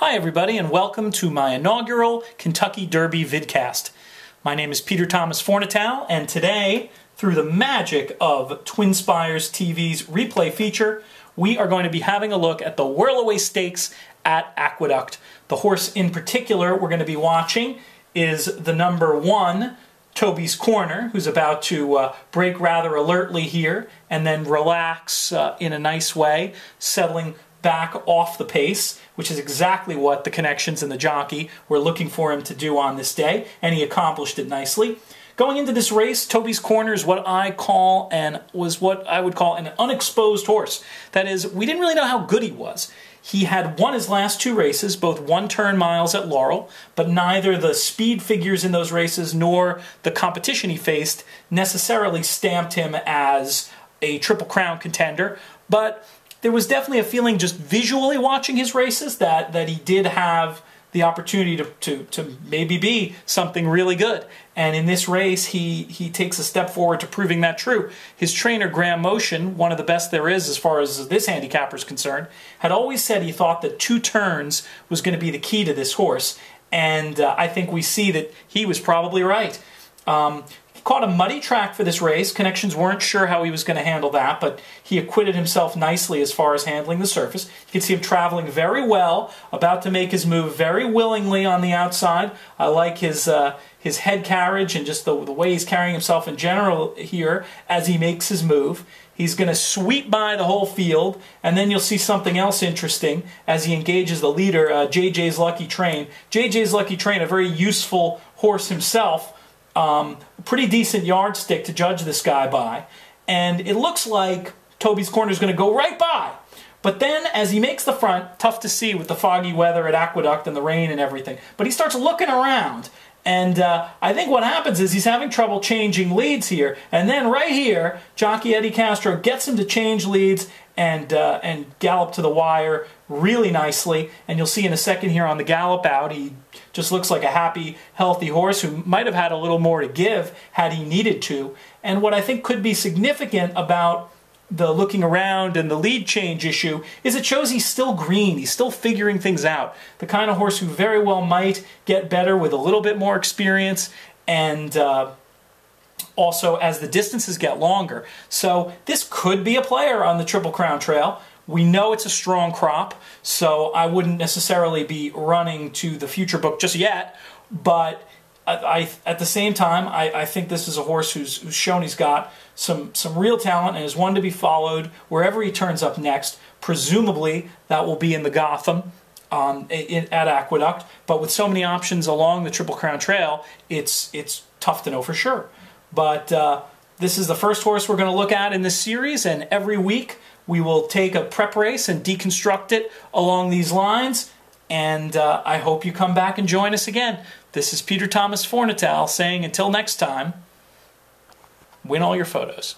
Hi everybody and welcome to my inaugural Kentucky Derby vidcast. My name is Peter Thomas Fornatale and today, through the magic of Twin Spires TV's replay feature, we are going to be having a look at the Whirlaway Stakes at Aqueduct. The horse in particular we're going to be watching is the number 1, Toby's Corner, who's about to break rather alertly here and then relax in a nice way, settling back off the pace, which is exactly what the connections and the jockey were looking for him to do on this day, and he accomplished it nicely. Going into this race, Toby's Corner is what I would call an unexposed horse. That is, we didn't really know how good he was. He had won his last 2 races, both one-turn miles at Laurel, but neither the speed figures in those races nor the competition he faced necessarily stamped him as a Triple Crown contender. But there was definitely a feeling just visually watching his races that he did have the opportunity to maybe be something really good. And in this race, he takes a step forward to proving that true. His trainer, Graham Motion, one of the best there is as far as this handicapper is concerned, had always said he thought that 2 turns was going to be the key to this horse. And I think we see that he was probably right. He caught a muddy track for this race. Connections weren't sure how he was going to handle that, but he acquitted himself nicely as far as handling the surface. You can see him traveling very well, about to make his move very willingly on the outside. I like his head carriage and just the way he's carrying himself in general here as he makes his move. He's going to sweep by the whole field, and then you'll see something else interesting as he engages the leader, JJ's Lucky Train. JJ's Lucky Train, a very useful horse himself. Pretty decent yardstick to judge this guy by, and it looks like Toby's Corner is going to go right by. But then as he makes the front, tough to see with the foggy weather at Aqueduct and the rain and everything, but he starts looking around, and I think what happens is he's having trouble changing leads here, and then right here, jockey Eddie Castro gets him to change leads and gallop to the wire really nicely. And you'll see in a second here on the gallop out, he just looks like a happy, healthy horse who might have had a little more to give had he needed to. And what I think could be significant about the looking around and the lead change issue is it shows he's still green. He's still figuring things out. The kind of horse who very well might get better with a little bit more experience and also as the distances get longer. So this could be a player on the Triple Crown Trail. We know it's a strong crop, so I wouldn't necessarily be running to the future book just yet, but at the same time, I think this is a horse who's shown he's got some real talent and is one to be followed wherever he turns up next. Presumably, that will be in the Gotham at Aqueduct, but with so many options along the Triple Crown Trail, it's tough to know for sure. But this is the first horse we're going to look at in this series, and every week we will take a prep race and deconstruct it along these lines, and I hope you come back and join us again. This is Peter Thomas Fornatale saying until next time, win all your photos.